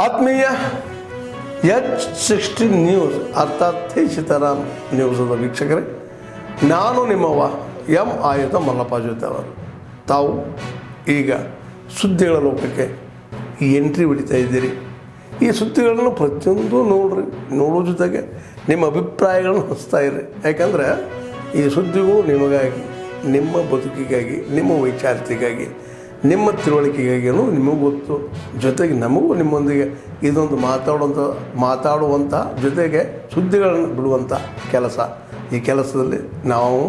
ಆತ್ಮೀಯ H16 news ಅರ್ಥಾತ್ ಸೀತಾರಾಮ್ ನ್ಯೂಸದ ವೀಕ್ಷಕರೇ, ನಾನು ನಿಮ್ಮವ ಎಂ ಆಯುಧ ಮಲ್ಲಪ್ಪ ಜೊತೆ ಅವರು. ತಾವು ಈಗ ಸುದ್ದಿಗಳ ಲೋಕಕ್ಕೆ ಎಂಟ್ರಿ ಹೊಡಿತಾ ಇದ್ದೀರಿ. ಈ ಸುದ್ದಿಗಳನ್ನು ಪ್ರತಿಯೊಂದು ನೋಡೋ ಜೊತೆಗೆ ನಿಮ್ಮ ಅಭಿಪ್ರಾಯಗಳನ್ನು ಹಂಚ್ತಾ ಇರ್ರಿ. ಯಾಕಂದರೆ ಈ ಸುದ್ದಿಗಳು ನಿಮಗಾಗಿ, ನಿಮ್ಮ ಬದುಕಿಗಾಗಿ, ನಿಮ್ಮ ವೈಚಾರಿಕೆಗಾಗಿ, ನಿಮ್ಮ ತಿಳುವಳಿಕೆಗಾಗಿಯೂ ನಿಮಗೂ ಗೊತ್ತು. ಜೊತೆಗೆ ನಮಗೂ ನಿಮ್ಮೊಂದಿಗೆ ಇದೊಂದು ಮಾತಾಡುವಂಥ ಜೊತೆಗೆ ಸುದ್ದಿಗಳನ್ನು ಬಿಡುವಂಥ ಕೆಲಸ. ಈ ಕೆಲಸದಲ್ಲಿ ನಾವು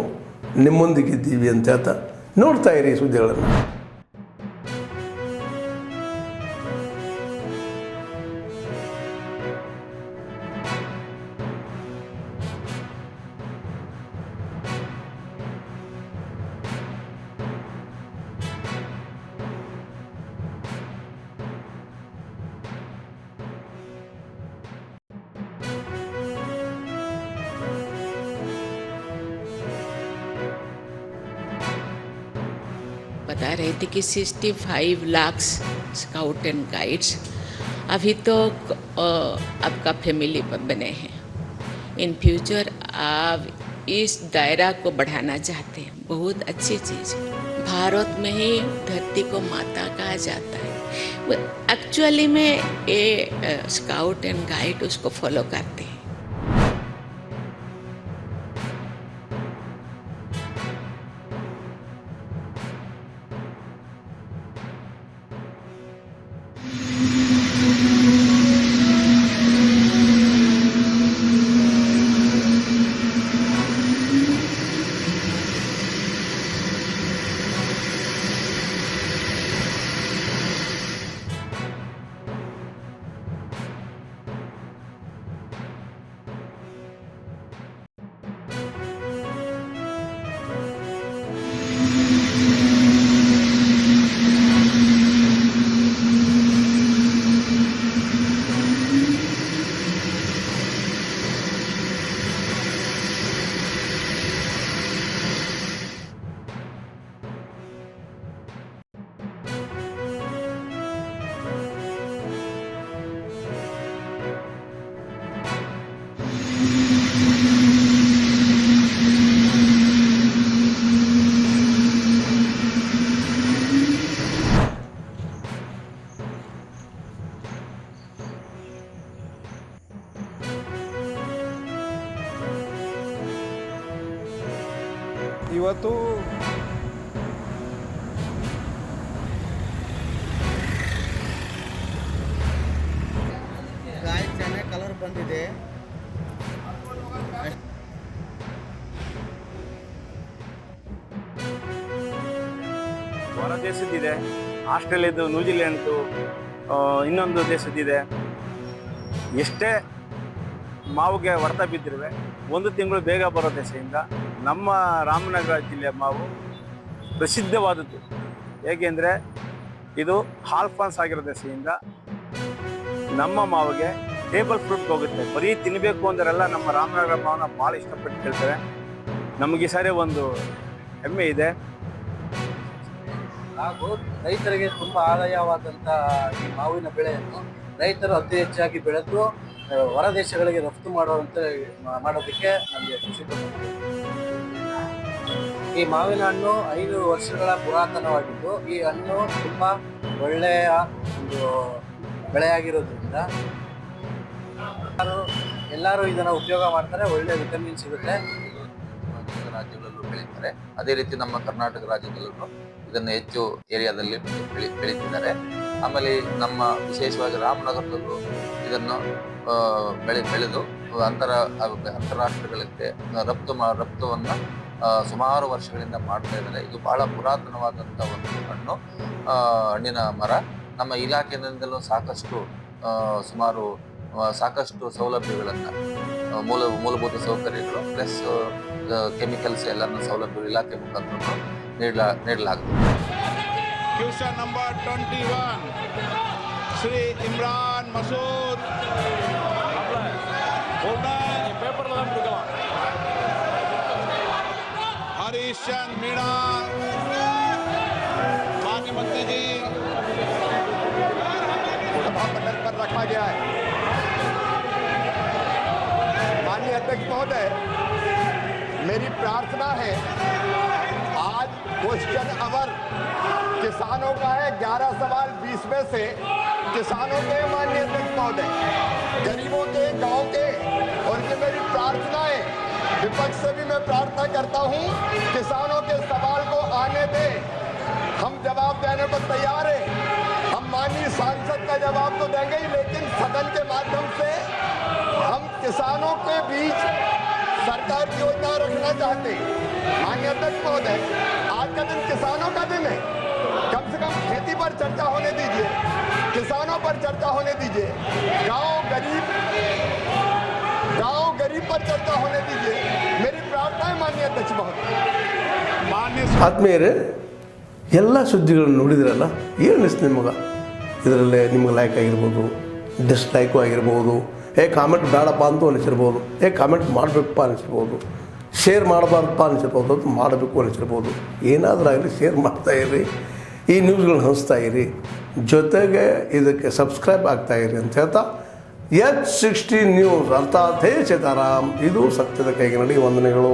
ನಿಮ್ಮೊಂದಿಗಿದ್ದೀವಿ ಅಂತ ಹೇಳ್ತಾ ನೋಡ್ತಾ ಇರಿ ಈ ಸುದ್ದಿಗಳನ್ನು. बता रहे थे कि 65 लाख स्काउट एंड गाइड्स अभी तो आपका फैमिली बने हैं. इन फ्यूचर आप इस दायरा को बढ़ाना चाहते हैं. बहुत अच्छी चीज़ है. भारत में ही धरती को माता कहा जाता है. एक्चुअली में ये स्काउट एंड गाइड उसको फॉलो करते हैं. ಇವತ್ತು ಗಾಯ ಚೆನ್ನಾಗಿ ಕಲರ್ ಬಂದಿದೆ. ಹೊರ ದೇಶದ್ದಿದೆ, ಆಸ್ಟ್ರೇಲಿಯಾದು, ನ್ಯೂಜಿಲೆಂಡ್ದು, ಇನ್ನೊಂದು ದೇಶದ್ದಿದೆ. ಎಷ್ಟೇ ಮಾವಿಗೆ ಹೊಡೆತ ಬಿದ್ದಿರುವೆ 1 ತಿಂಗಳು ಬೇಗ ಬರೋ ದೆಸೆಯಿಂದ ನಮ್ಮ ರಾಮನಗರ ಜಿಲ್ಲೆಯ ಮಾವು ಪ್ರಸಿದ್ಧವಾದದ್ದು. ಏಕೆಂದರೆ ಇದು ಆಲ್ಫಾನ್ಸ್ ಆಗಿರೋ ದೆಸೆಯಿಂದ ನಮ್ಮ ಮಾವಿಗೆ ಟೇಬಲ್ ಫ್ರೂಟ್ ಹೋಗುತ್ತೆ. ಬರೀ ತಿನ್ನಬೇಕು ಅಂದರೆಲ್ಲ ನಮ್ಮ ರಾಮನಗರ ಮಾವನ್ನ ಭಾಳ ಇಷ್ಟಪಟ್ಟು ಕೇಳ್ತಾರೆ. ನಮಗೆ ಸರಿ ಒಂದು ಹೆಮ್ಮೆ ಇದೆ. ಹಾಗೂ ರೈತರಿಗೆ ತುಂಬ ಆದಾಯವಾದಂಥ ಈ ಮಾವಿನ ಬೆಳೆಯನ್ನು ರೈತರು ಅತಿ ಹೆಚ್ಚಾಗಿ ಬೆಳೆದು ಹೊರ ದೇಶಗಳಿಗೆ ರಫ್ತು ಮಾಡೋದಕ್ಕೆ ನಮಗೆ ಖುಷಿ ಪಡ್ತೀವಿ. ಈ ಮಾವಿನ ಹಣ್ಣು 500 ವರ್ಷಗಳ ಪುರಾತನವಾಗಿದ್ದು ಈ ಹಣ್ಣು ತುಂಬ ಒಳ್ಳೆಯ ಒಂದು ಬೆಳೆಯಾಗಿರೋದ್ರಿಂದ ಎಲ್ಲರೂ ಇದನ್ನು ಉಪಯೋಗ ಮಾಡ್ತಾರೆ. ಒಳ್ಳೆ ವಿಟಮಿನ್ ಸಿಗುತ್ತೆ. ರಾಜ್ಯಗಳಲ್ಲೂ ಬೆಳೀತಾರೆ. ಅದೇ ರೀತಿ ನಮ್ಮ ಕರ್ನಾಟಕ ರಾಜ್ಯದಲ್ಲೂ ಇದನ್ನು ಹೆಚ್ಚು ಏರಿಯಾದಲ್ಲಿ ಬೆಳೀತಿದ್ದಾರೆ. ಆಮೇಲೆ ನಮ್ಮ ವಿಶೇಷವಾಗಿ ರಾಮನಗರದಲ್ಲೂ ಇದನ್ನು ಬೆಳೆದು ಅಂತಾರಾಷ್ಟ್ರಗಳಿಗೆ ರಫ್ತುವನ್ನು ಸುಮಾರು ವರ್ಷಗಳಿಂದ ಮಾಡ್ತಾ ಇದ್ದಾರೆ. ಇದು ಬಹಳ ಪುರಾತನವಾದಂಥ ಒಂದು ಹಣ್ಣಿನ ಮರ. ನಮ್ಮ ಇಲಾಖೆಯಿಂದಲೂ ಸಾಕಷ್ಟು ಸೌಲಭ್ಯಗಳನ್ನು ಮೂಲಭೂತ ಸೌಕರ್ಯಗಳು ಪ್ಲಸ್ ಕೆಮಿಕಲ್ಸ್ ಎಲ್ಲನೂ ಸೌಲಭ್ಯಗಳು ಇಲಾಖೆ ಮುಖಾಂತರ ನೀಡಲಾಗುತ್ತದೆ. Question number 21 Shri Imran Masood paper Harishchand Meena, माननीय मंत्री जी मंडल पर रखा महोदय, मेरी प्रार्थना है, आज क्वेश्चन आवर किसानों का है, 11 सवाल 20 में से किसानों के माननीय अध्यक्ष महोदय, गरीबों के, गांव के, और ये मेरी प्रार्थना है, विपक्ष से भी मैं प्रार्थना करता हूं, किसानों के सवाल को आने दे, हम जवाब देने को तैयार हैं। हम माननीय सांसद का जवाब तो देंगे ही, लेकिन सदन के माध्यम से हम किसानों के बीच सरकार की योजना रखना चाहते हैं। माननीय अध्यक्ष महोदय, आज का दिन किसानों का दिन है, कम से कम खेती पर चर्चा होने दीजिए, किसानों पर चर्चा होने दीजिए, गांव गरीब पर चर्चा होने दीजिए। मेरी प्रार्थना है माननीय अध्यक्ष महोदय। ಆತ್ಮೀಯರೇ, ಎಲ್ಲ ಸುದ್ದಿಗಳನ್ನು ನೋಡಿದ್ರಲ್ಲ, ಏನು ಅನಿಸ್ತು ನಿಮಗೆ? ಇದರಲ್ಲೇ ನಿಮ್ಗೆ ಲೈಕ್ ಆಗಿರ್ಬೋದು, ಡಿಸ್ಲೈಕು ಆಗಿರ್ಬೋದು, ಕಾಮೆಂಟ್ ಬೇಡಪ್ಪ ಅಂತೂ ಅನಿಸಿರ್ಬೋದು, ಕಾಮೆಂಟ್ ಮಾಡಬೇಕಪ್ಪ ಅನಿಸಿರ್ಬೋದು, ಶೇರ್ ಮಾಡಬಾರ್ದಪ್ಪ ಅನಿಸಿರ್ಬೋದು, ಅದು ಮಾಡಬೇಕು ಅನಿಸಿರ್ಬೋದು. ಏನಾದರೂ ಆಗಲಿ ಶೇರ್ ಮಾಡ್ತಾಯಿರಿ, ಈ ನ್ಯೂಸ್ಗಳನ್ನ ಹಂಚ್ತಾ ಇರಿ, ಜೊತೆಗೆ ಇದಕ್ಕೆ ಸಬ್ಸ್ಕ್ರೈಬ್ ಆಗ್ತಾಯಿರಿ ಅಂತ ಹೇಳ್ತಾ, H16 ನ್ಯೂಸ್ ಅರ್ಥಾತ್ ಹೇ ಸೀತಾರಾಮ್, ಇದು ಸತ್ಯದ ಕೈಗೆ ನಡಿ. ವಂದನೆಗಳು.